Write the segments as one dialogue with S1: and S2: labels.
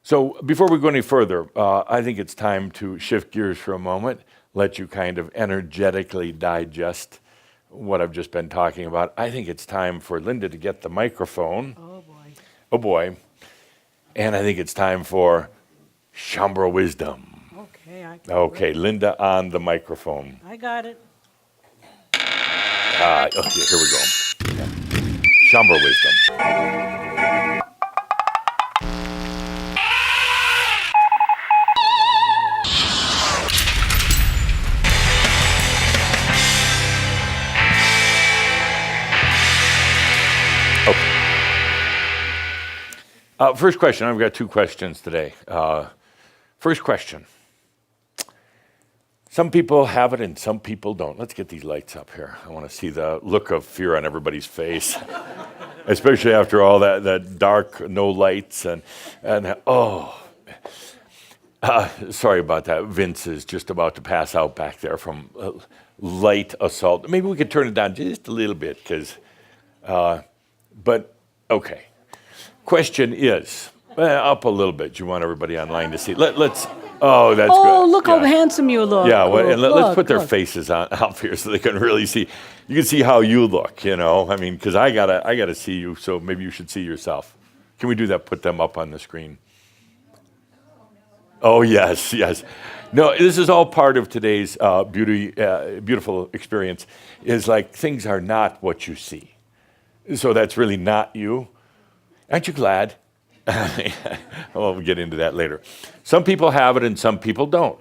S1: So before we go any further, I think it's time to shift gears for a moment, let you kind of energetically digest what I've just been talking about. I think it's time for Linda to get the microphone.
S2: Oh, boy.
S1: Oh, boy. And I think it's time for Shaumbra wisdom. Okay, Linda on the microphone.
S2: I got it.
S1: Okay, here we go. Yeah. Shaumbra wisdom. First question. I've got two questions today. First question. Some people have it and some people don't. Let's get these lights up here. I want to see the look of fear on everybody's face, especially after all that dark, no lights, and sorry about that. Vince is just about to pass out back there from light assault. Maybe we could turn it down just a little bit, but okay. Question is, up a little bit. You want everybody online to see. Let's. Oh, that's good.
S2: Oh, look how handsome you look.
S1: Yeah, well, and let's put their faces up here so they can really see. You can see how you look. I mean, because I gotta see you. So maybe you should see yourself. Can we do that? Put them up on the screen. Oh yes. No, this is all part of today's beautiful experience. Is like things are not what you see. So that's really not you. Aren't you glad? Well, we'll get into that later. Some people have it and some people don't.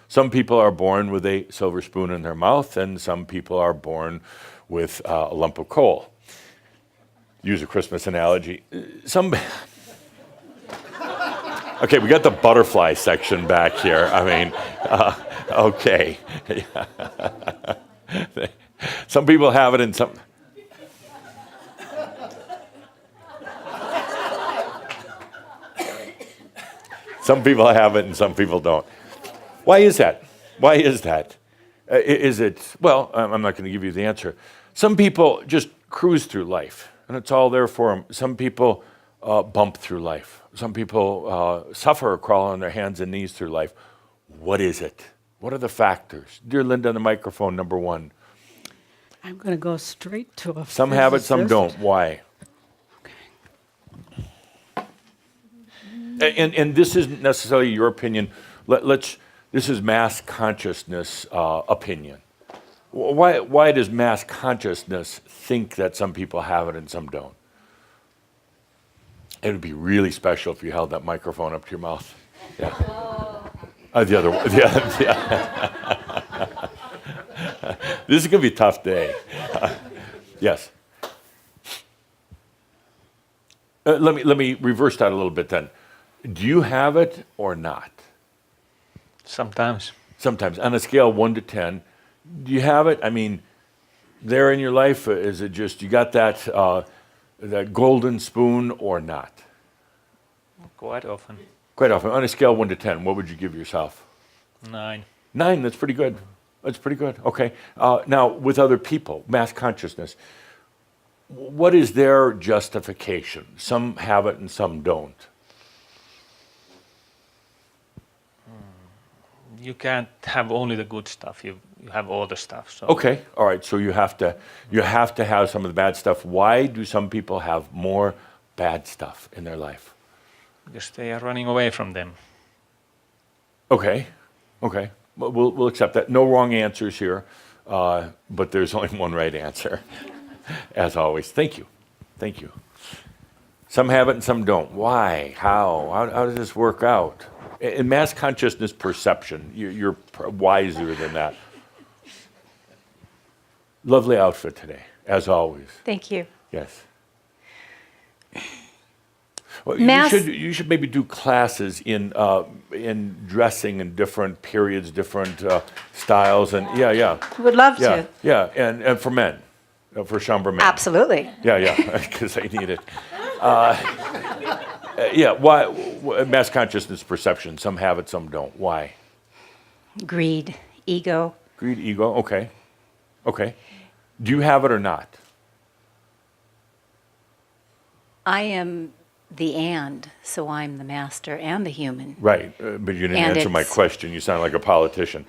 S1: Some people are born with a silver spoon in their mouth, and some people are born with a lump of coal. Use a Christmas analogy. Okay, we got the butterfly section back here. I mean, okay. Some people have it and some... Some people have it and some people don't. Why is that? Is it, well, I'm not going to give you the answer. Some people just cruise through life, and it's all there for them. Some people bump through life. Some people suffer or crawl on their hands and knees through life. What is it? What are the factors? Dear Linda on the microphone, number one.
S2: I'm going to go straight to a
S1: Some have it, some don't. Why? And this isn't necessarily your opinion. This is mass consciousness opinion. Why does mass consciousness think that some people have it and some don't? It would be really special if you held that microphone up to your mouth. Yeah. The other one. This is going to be a tough day. Yes. Let me reverse that a little bit then. Do you have it or not?
S3: Sometimes.
S1: Sometimes. On a scale of 1 to 10, do you have it? I mean, there in your life, is it just you got that golden spoon or not?
S3: Quite often.
S1: Quite often. On a scale of 1 to 10, what would you give yourself?
S3: 9.
S1: 9, that's pretty good. Okay. Now, with other people, mass consciousness, what is their justification? Some have it and some don't.
S3: You can't have only the good stuff. You have all the stuff. So.
S1: Okay, all right. So you have to have some of the bad stuff. Why do some people have more bad stuff in their life?
S3: Because they are running away from them.
S1: Okay. We'll accept that. No wrong answers here, but there's only one right answer, as always. Thank you. Some have it and some don't. Why? How does this work out? In mass consciousness perception, you're wiser than that. Lovely outfit today, as always.
S4: Thank you.
S1: Yes. Well, you should maybe do classes in dressing in different periods, different styles, and yeah.
S4: Would love to.
S1: Yeah, and for men, for Shaumbra men.
S4: Absolutely.
S1: Yeah, because they need it. Why mass consciousness perception? Some have it, some don't. Why?
S4: Greed, ego.
S1: Greed, ego. Okay. Do you have it or not?
S4: I am the and, so I'm the master and the human.
S1: Right, but you didn't
S4: And
S1: answer my
S4: it's-
S1: question. You sound like a politician.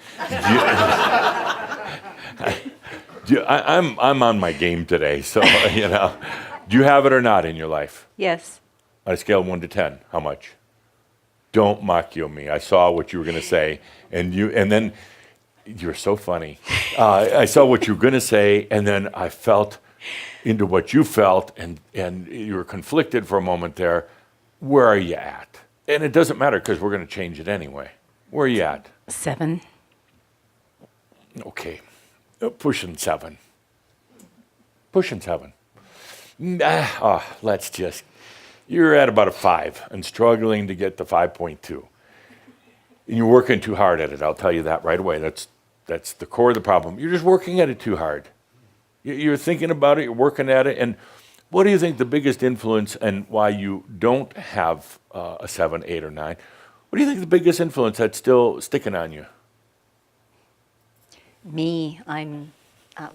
S1: I'm on my game today, so, Do you have it or not in your life?
S4: Yes.
S1: On a scale of 1 to 10, how much? Don't mock you me. I saw what you were going to say, and then you're so funny. I saw what you were going to say, and then I felt into what you felt, and you were conflicted for a moment there. Where are you at? And it doesn't matter because we're going to change it anyway. Where are you at?
S4: 7.
S1: Okay, pushing 7. Pushing 7. Let's just. You're at about a 5 and struggling to get to 5.2. And you're working too hard at it. I'll tell you that right away. That's the core of the problem. You're just working at it too hard. You're thinking about it. You're working at it. And what do you think the biggest influence and why you don't have a 7, 8, or 9? What do you think the biggest influence that's still sticking on you?
S4: Me, I'm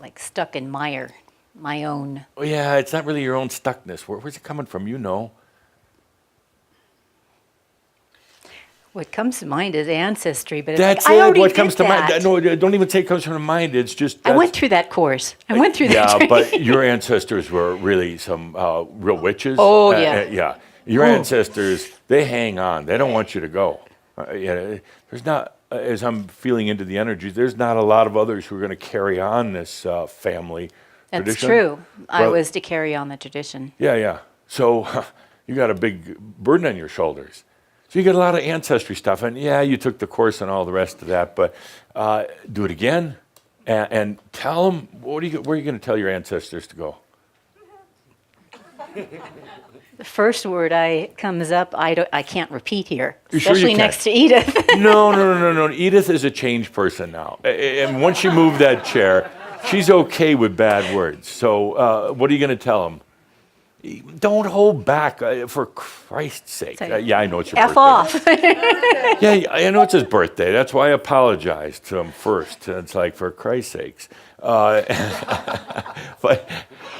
S4: like stuck in mire, my own.
S1: Oh, yeah, it's not really your own stuckness. Where's it coming from? You know.
S4: What comes to mind is ancestry, but it's
S1: That's
S4: like, I
S1: it.
S4: already
S1: What
S4: did
S1: comes to mind?
S4: that.
S1: No, don't even say it comes from the mind. It's just.
S4: I went through that course. I went through that
S1: Yeah,
S4: training.
S1: but your ancestors were really some real witches.
S4: Oh, yeah.
S1: Yeah. Your ancestors, they hang on. They don't want you to go. There's not, as I'm feeling into the energy, there's not a lot of others who are going to carry on this family
S4: That's
S1: tradition.
S4: true. I
S1: Well,
S4: was to carry on the tradition.
S1: Yeah. So you got a big burden on your shoulders. So you got a lot of ancestry stuff. And yeah, you took the course and all the rest of that. But do it again and tell them, where are you going to tell your ancestors to go?
S4: The first word comes up, I can't repeat here,
S1: You sure you
S4: especially
S1: can?
S4: next to Edith.
S1: No. Edith is a changed person now. And once you move that chair, she's okay with bad words. So what are you going to tell them? Don't hold back, for Christ's sake.
S4: Say,
S1: Yeah, I know it's your
S4: F
S1: birthday.
S4: off.
S1: Yeah, I know it's his birthday. That's why I apologized to him first. It's like, for Christ's sakes. But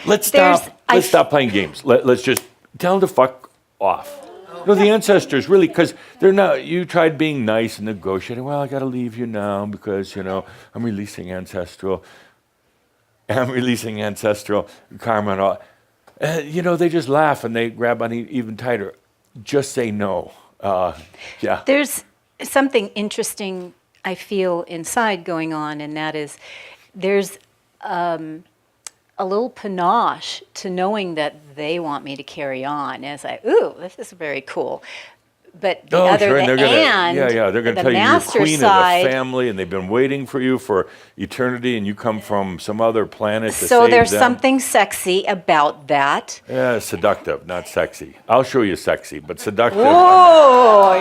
S1: let's stop playing games. Let's just tell him to fuck off. No, the ancestors really, because they're not. You tried being nice and negotiating. Well, I got to leave you now because I'm releasing ancestral. I'm releasing ancestral karma and all. They just laugh and they grab on even tighter. Just say no. Yeah.
S4: There's something interesting I feel inside going on, and that is there's a little panache to knowing that they want me to carry on. And it's like, ooh, this is very cool. But the other,
S1: sure. And they're
S4: the
S1: they're gonna
S4: the
S1: tell you you're
S4: master
S1: queen
S4: side,
S1: of the family, and they've been waiting for you for eternity, and you come from some other planet to
S4: so
S1: save
S4: there's
S1: them.
S4: something sexy about that.
S1: Yeah, seductive, not sexy. I'll show you sexy, but seductive.
S4: Oh,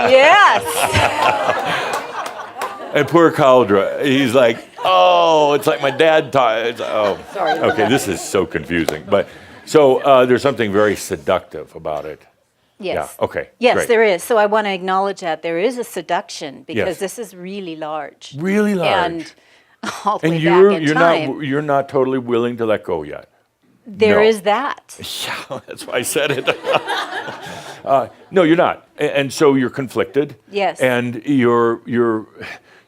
S4: yes.
S1: And poor Caldra, he's like, oh, it's like my dad taught.
S4: Sorry.
S1: Okay, this is so confusing. But so there's something very seductive about it.
S4: Yes.
S1: Yeah, okay,
S4: Yes,
S1: great.
S4: there is. So I want to acknowledge that there is a seduction because
S1: Yes.
S4: this is really large.
S1: Really large.
S4: And all the way
S1: And
S4: back in time,
S1: you're not totally willing to let go yet.
S4: there
S1: no.
S4: is that.
S1: Yeah, that's why I said it. No, you're not, and so you're conflicted.
S4: Yes.
S1: And you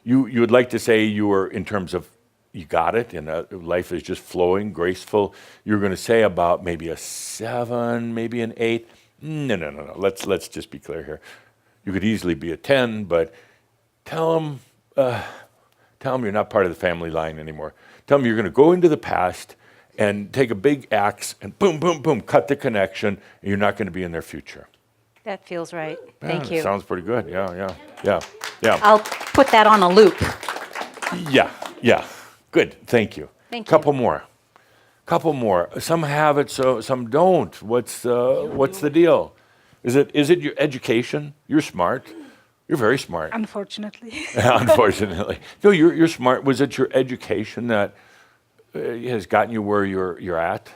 S1: would like to say you were, in terms of you got it, and life is just flowing, graceful. You're going to say about maybe a 7, maybe an 8. No. Let's just be clear here. You could easily be a 10, but tell them you're not part of the family line anymore. Tell them you're going to go into the past and take a big axe and boom, boom, boom, cut the connection, and you're not going to be in their future.
S4: That feels right. Thank you.
S1: Sounds pretty good. Yeah.
S4: I'll put that on a loop.
S1: Yeah. Good. Thank you.
S4: Thank you.
S1: Couple more. Some have it, so some don't. What's the deal? Is it your education? You're smart. You're very smart.
S2: Unfortunately.
S1: Unfortunately, no. You're smart. Was it your education that has gotten you where you're at?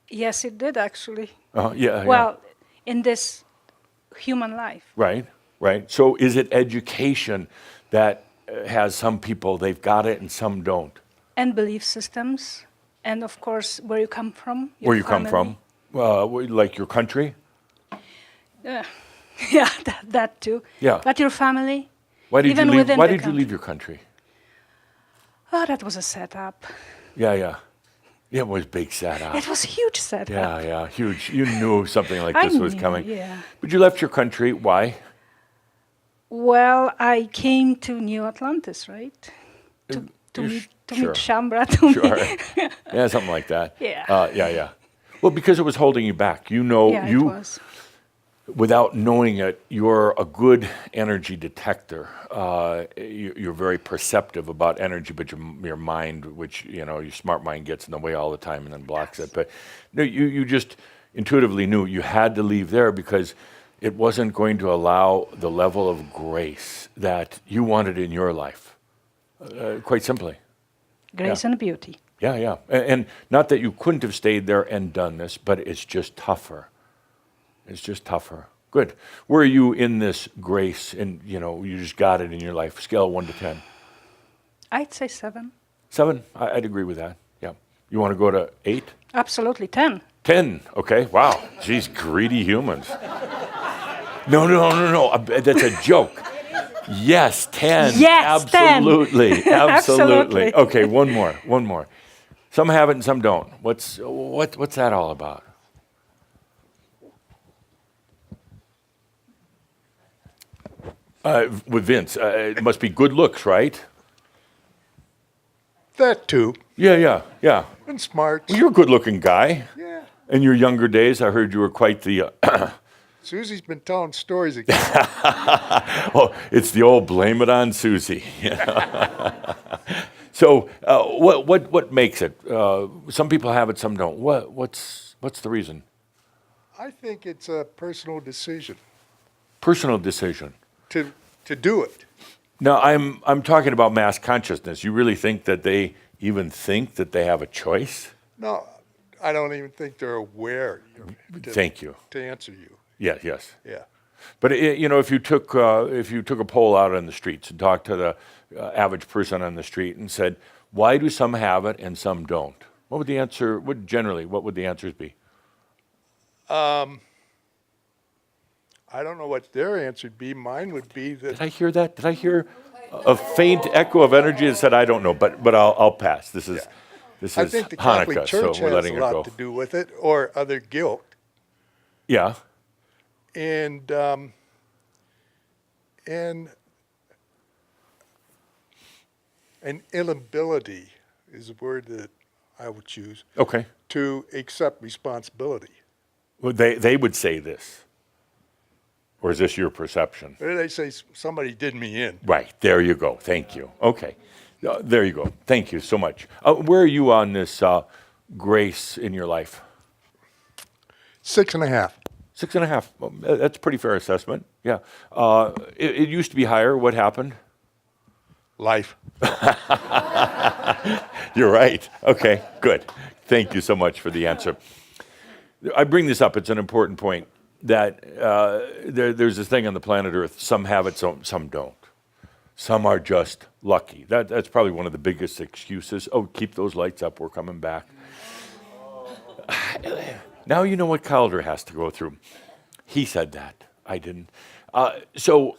S2: Yes, it did actually.
S1: Yeah.
S2: Well, in this human life.
S1: Right. So is it education that has some people, they've got it and some don't?
S2: And belief systems. And of course, where you come from.
S1: Where you come from? Like your country?
S2: Yeah, that too.
S1: Yeah.
S2: But your family?
S1: Why did
S2: Even
S1: you leave?
S2: within
S1: Why
S2: the
S1: did you leave your country?
S2: Oh, that was a setup.
S1: Yeah, yeah. It was big setup.
S2: It was a huge setup.
S1: Yeah, huge. You knew something like
S2: I
S1: this was
S2: knew,
S1: coming.
S2: yeah.
S1: But you left your country. Why?
S2: Well, I came to New Atlantis, right? To
S1: you
S2: meet
S1: sure.
S2: Shaumbra. To
S1: Sure.
S2: meet
S1: Yeah, something like that.
S2: Yeah.
S1: Yeah. Well, because it was holding you back. You know,
S2: yeah,
S1: you
S2: it was.
S1: without knowing it, you're a good energy detector. You're very perceptive about energy, but your mind, which, you know, your smart mind gets in the way all the time and then blocks it. But no, you just intuitively knew you had to leave there because it wasn't going to allow the level of grace that you wanted in your life, quite simply.
S2: Grace and beauty.
S1: Yeah. And not that you couldn't have stayed there and done this, but it's just tougher. It's just tougher. Good. Where are you in this grace and, you know, you just got it in your life? Scale 1 to 10.
S2: I'd say 7.
S1: 7? I'd agree with that. Yeah. You want to go to 8?
S2: Absolutely 10.
S1: 10. Okay. Wow. Geez, greedy humans. No. That's a joke. Yes, 10.
S2: Yes, 10.
S1: Absolutely.
S2: Absolutely.
S1: Okay, one more. Some have it and some don't. What's that all about? With Vince, it must be good looks, right?
S5: That too.
S1: Yeah.
S5: And smart.
S1: Well, you're a good-looking guy.
S5: Yeah.
S1: In your younger days, I heard you were quite the.
S5: Susie's been telling stories again.
S1: Oh, it's the old blame it on Susie. So, what makes it? Some people have it, some don't. What's the reason?
S5: I think it's a personal decision
S1: Personal decision.
S5: to do it.
S1: Now, I'm talking about mass consciousness. You really think that they even think that they have a choice?
S5: No, I don't even think they're aware.
S1: Thank you.
S5: To answer you.
S1: Yes.
S5: Yeah.
S1: But you know, if you took a poll out on the streets and talked to the average person on the street and said, "Why do some have it and some don't?" What would the answer? What would the answers be?
S5: I don't know what their answer would be. Mine would be that
S1: Did I hear that? Did I hear a faint echo of energy that said, "I don't know," but I'll pass. This is
S5: I think the Catholic
S1: Hanukkah, so
S5: Church
S1: we're
S5: has
S1: letting
S5: a
S1: it
S5: lot
S1: go.
S5: to do with it, or other guilt.
S1: Yeah.
S5: And an inability is a word that I would choose
S1: Okay.
S5: to accept responsibility.
S1: Well, they would say this, or is this your perception?
S5: They say somebody did me in.
S1: Right. There you go. Thank you. Okay. There you go. Thank you so much. Where are you on this grace in your life?
S5: 6.5.
S1: 6.5. Well, that's a pretty fair assessment. Yeah. It used to be higher. What happened?
S5: Life.
S1: You're right. Okay, good. Thank you so much for the answer. I bring this up. It's an important point that there's this thing on the planet Earth. Some have it, some don't. Some are just lucky. That's probably one of the biggest excuses. Oh, keep those lights up. We're coming back. Now you know what Calder has to go through. He said that. I didn't. So,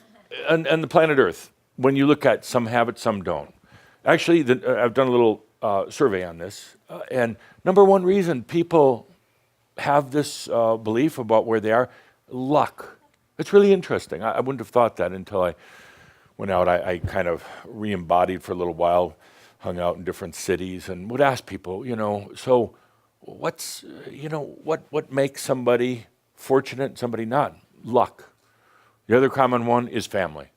S1: on the planet Earth, when you look at some have it, some don't. Actually, I've done a little survey on this, and number one reason people have this belief about where they are, luck. It's really interesting. I wouldn't have thought that until I went out. I kind of re-embodied for a little while, hung out in different cities, and would ask people, so what's, what makes somebody fortunate and somebody not? Luck. The other common one is family.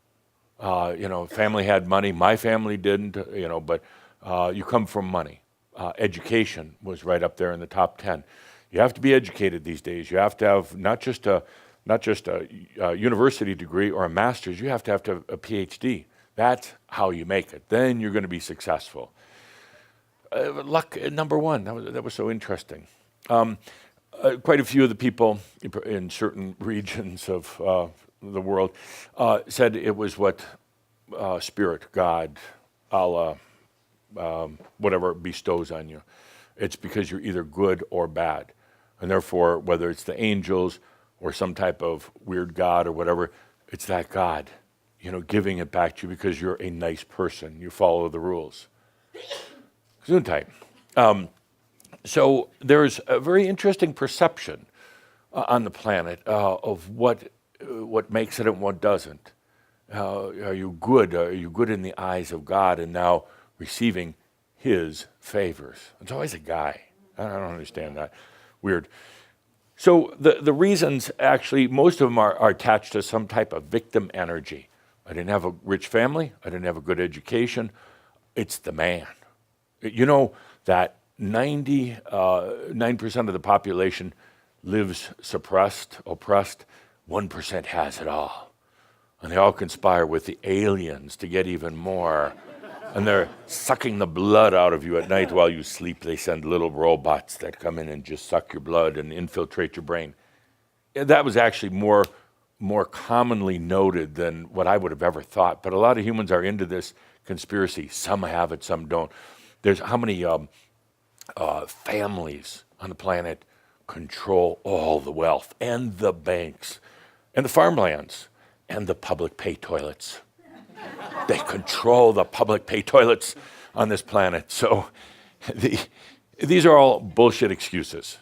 S1: Family had money. My family didn't, but you come from money. Education was right up there in the top 10. You have to be educated these days. You have to have not just a university degree or a master's. You have to have a PhD. That's how you make it. Then you're going to be successful. Luck, number one. That was so interesting. Quite a few of the people in certain regions of the world said it was what Spirit, God, Allah, whatever bestows on you. It's because you're either good or bad. And therefore, whether it's the angels or some type of weird God or whatever. It's that God, giving it back to you because you're a nice person. You follow the rules. Gesundheit. So there's a very interesting perception on the planet of what makes it and what doesn't. Are you good? Are you good in the eyes of God and now receiving his favors? It's always a guy. I don't understand that. Weird. So the reasons, actually, most of them are attached to some type of victim energy. I didn't have a rich family. I didn't have a good education. It's the man. You know that 99% of the population lives suppressed, oppressed. 1% has it all. And they all conspire with the aliens to get even more. And they're sucking the blood out of you at night while you sleep. They send little robots that come in and just suck your blood and infiltrate your brain. That was actually more commonly noted than what I would have ever thought. But a lot of humans are into this conspiracy. Some have it, some don't. There's how many families on the planet control all the wealth and the banks and the farmlands and the public pay toilets. They control the public pay toilets on this planet. So these are all bullshit excuses.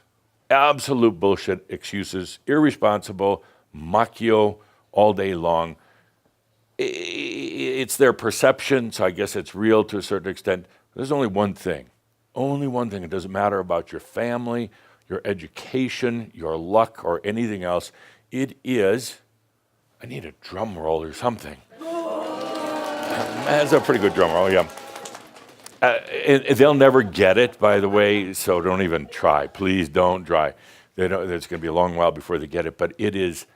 S1: Absolute bullshit excuses. Irresponsible, macchio all day long. It's their perception, so I guess it's real to a certain extent. There's only one thing. Only one thing. It doesn't matter about your family, your education, your luck, or anything else. It is, I need a drum roll or something. That's a pretty good drum roll, yeah. They'll never get it, by the way, so don't even try. Please don't try. It's going to be a long while before they get it, but it is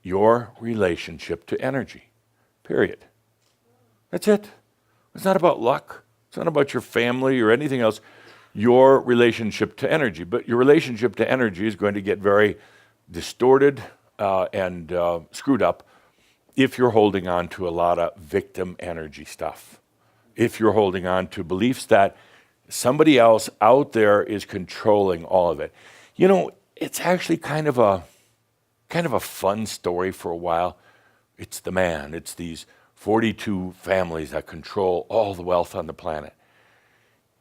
S1: your relationship to energy, period. That's it. It's not about luck. It's not about your family or anything else. Your relationship to energy. But your relationship to energy is going to get very distorted and screwed up if you're holding on to a lot of victim energy stuff. If you're holding on to beliefs that somebody else out there is controlling all of it. It's actually kind of a fun story for a while. It's the man. It's these 42 families that control all the wealth on the planet.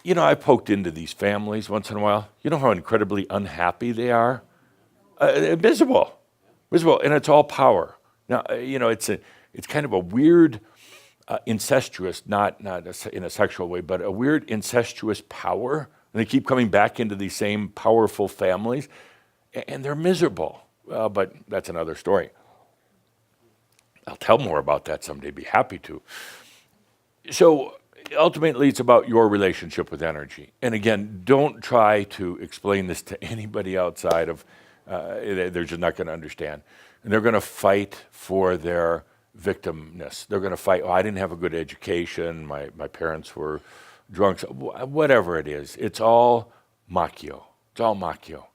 S1: I poked into these families once in a while. You know how incredibly unhappy they are? Miserable, and it's all power. Now, it's kind of a weird, incestuous, not in a sexual way, but a weird incestuous power. And they keep coming back into these same powerful families, and they're miserable. But that's another story. I'll tell more about that someday, be happy to. So ultimately, it's about your relationship with energy. And again, don't try to explain this to anybody outside of, they're just not going to understand. And they're going to fight for their victimness. They're going to fight, I didn't have a good education, my parents were drunks, whatever it is. It's all macchio. It's all macchio.